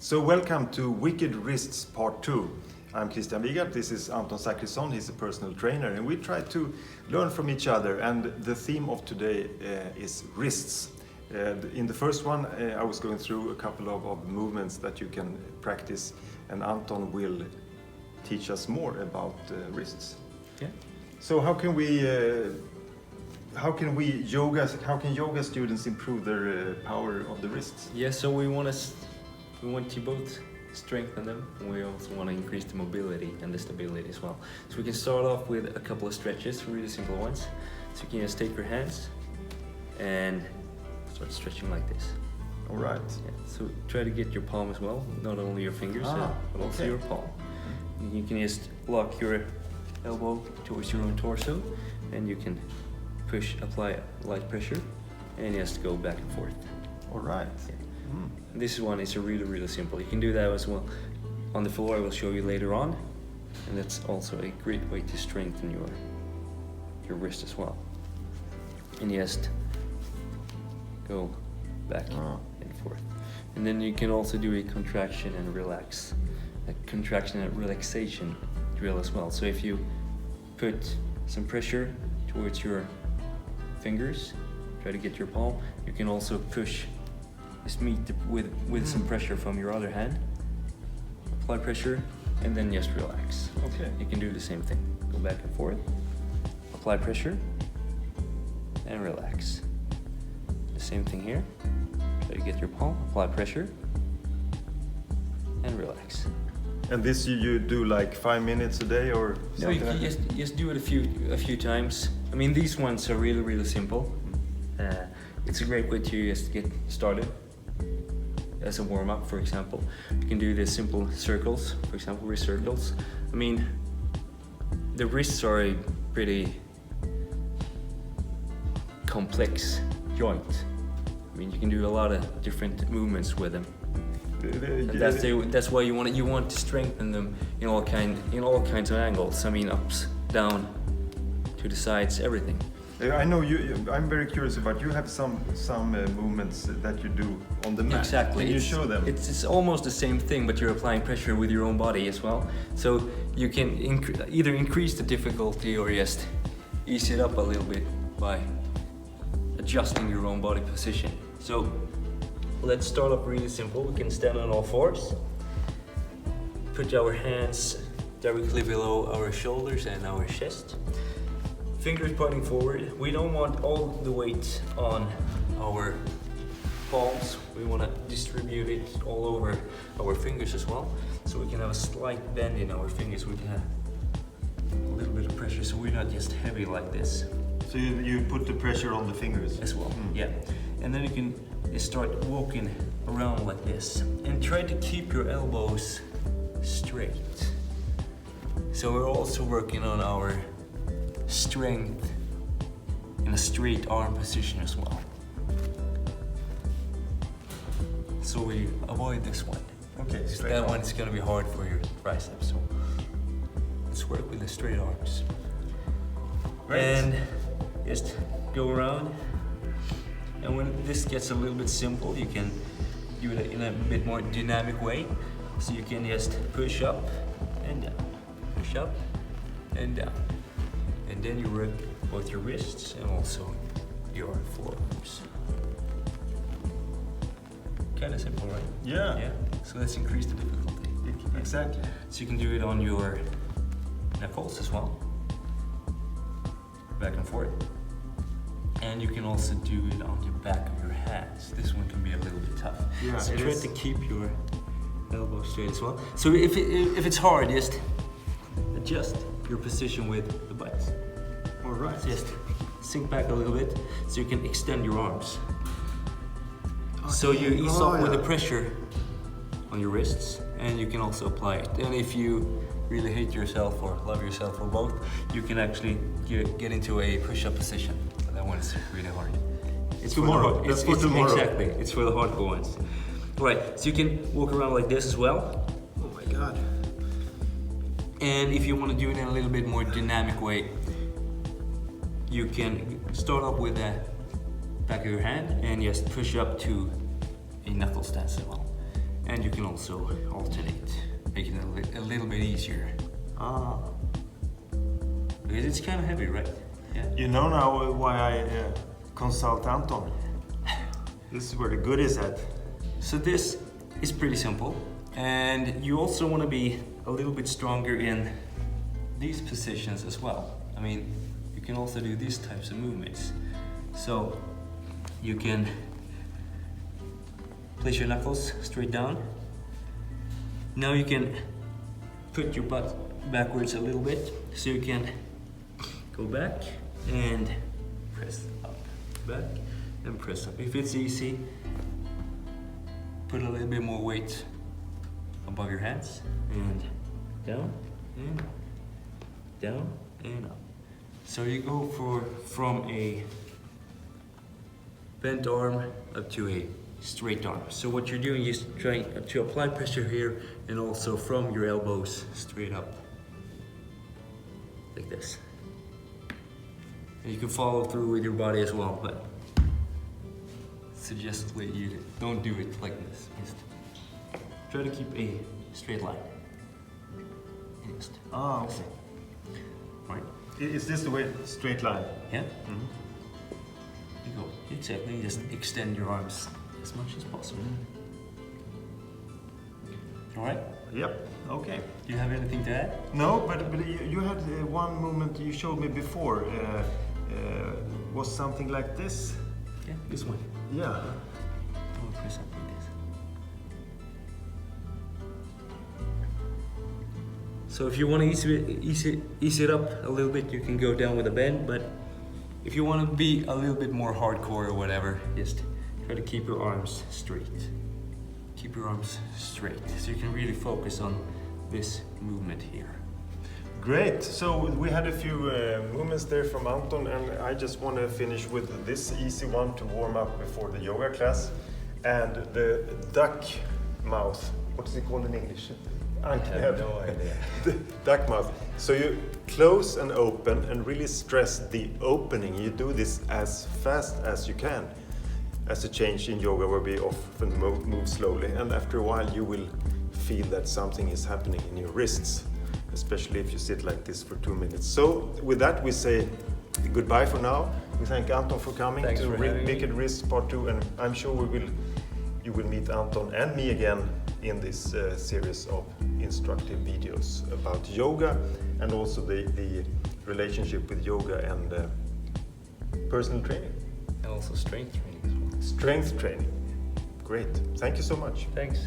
So welcome to Wicked Wrists Part 2. I'm Wigardt, this is Anton Zachrisson, he's a personal trainer, and we try to learn from each other, and the theme of today is wrists. In the first one I was going through a couple of movements that you can practice, and Anton will teach us more about wrists. Yeah. So how can yoga students improve their power of the wrists? Yeah, so we want to both strengthen them, and we also want to increase the mobility and the stability as well. So we can start off with a couple of stretches, really simple ones. So you can just take your hands and start stretching like this. All right. Yeah, so try to get your palm as well, not only your fingers, but also your palm. And you can just lock your elbow towards your own torso, and you can apply light pressure, and just go back and forth. All right. Yeah. This one is really simple. You can do that as well on the floor. I will show you later on, and that's also a great way to strengthen your wrist as well. And just go back and forth. And then you can also do a contraction and relaxation drill as well. So if you put some pressure towards your fingers, try to get your palm, you can also push. Just meet with some pressure from your other hand. Apply pressure and then just relax. Okay. You can do the same thing. Go back and forth. Apply pressure and relax. The same thing here. Try to get your palm. Apply pressure and relax. And this you do like 5 minutes a day or something? No, you can just do it a few times. I mean, these ones are really simple. It's a great way to just get started. As a warm-up, for example, you can do the simple circles, for example, wrist circles. I mean, the wrists are a pretty complex joint. I mean, you can do a lot of different movements with them. And that's why you want to strengthen them in all kinds of angles. I mean, ups, down, to the sides, everything. I know I'm very curious about. You have some movements that you do on the mat. Exactly. Can you show them? It's almost the same thing, but you're applying pressure with your own body as well. So you can either increase the difficulty or just ease it up a little bit by adjusting your own body position. So let's start off really simple. We can stand on all fours. Put our hands directly below our shoulders and our chest. Fingers pointing forward. We don't want all the weight on our palms. We want to distribute it all over our fingers as well. So we can have a slight bend in our fingers. We can have a little bit of pressure, so we're not just heavy like this. So you put the pressure on the fingers? As well, yeah. And then you can just start walking around like this. And try to keep your elbows straight. So we're also working on our strength in a straight arm position as well. So we avoid this one. Okay, That one is going to be hard for your triceps. So let's work with the straight arms. Right. And just go around. And when this gets a little bit simple, you can do it in a bit more dynamic way. So you can just push up and down, push up and down. And then you work both your wrists and also your forearms. Kind of simple, right? Yeah. Yeah. So let's increase the difficulty. Exactly. So you can do it on your knuckles as well. Back and forth. And you can also do it on the back of your hands. This one can be a little bit tough. Yeah, so try to keep your elbows straight as well. So if it's hard, just adjust your position with the butt. All right. Just sink back a little bit so you can extend your arms. So you ease up with the pressure on your wrists, and you can also apply it. And if you really hate yourself or love yourself or both, you can actually get into a push-up position. That one is really hard. It's tomorrow. It's for tomorrow. Exactly. It's for the hardcore ones. Right. So you can walk around like this as well. Oh my God. And if you want to do it in a little bit more dynamic way, you can start off with the back of your hand and just push up to a knuckle stance as well. And you can also alternate, make it a little bit easier. Ah. Because it's kind of heavy, right? Yeah. You know now why I consult Anton. This is where the good is at. So this is pretty simple. And you also want to be a little bit stronger in these positions as well. I mean, you can also do these types of movements. So you can place your knuckles straight down. Now you can put your butt backwards a little bit, so you can go back and press up, back and press up. If it's easy, put a little bit more weight above your hands, and down and up, down and up. So you go from a bent arm up to a straight arm. So what you're doing is trying to apply pressure here, and also from your elbows straight up, like this. And you can follow through with your body as well, but suggestively you don't do it like this. Just try to keep a straight line. Just Okay. right. Is this the way? Straight line? Yeah. You go exactly. Just extend your arms as much as possible. All right. Yep. Okay. Do you have anything to add? No, but you had one movement you showed me before. Was something like this? Yeah, this one. Yeah. I'll press up like this. So if you want to ease it up a little bit, you can go down with a bend. But if you want to be a little bit more hardcore or whatever, just try to keep your arms straight. Keep your arms straight, so you can really focus on this movement here. Great. So we had a few movements there from Anton, and I just want to finish with this easy one to warm up before the yoga class, and the duck mouth. What is it called in English? I have no idea. The duck mouth. So you close and open and really stress the opening. You do this as fast as you can. As a change in yoga where we often move slowly, and after a while you will feel that something is happening in your wrists, especially if you sit like this for 2 minutes. So with that we say goodbye for now. We thank Anton for coming. Thanks to for having me. Wicked Wrists Part 2, and I'm sure you will meet Anton and me again in this series of instructive videos about yoga, and also the relationship with yoga and personal training. And also strength training as well. Strength training. Great. Thank you so much. Thanks.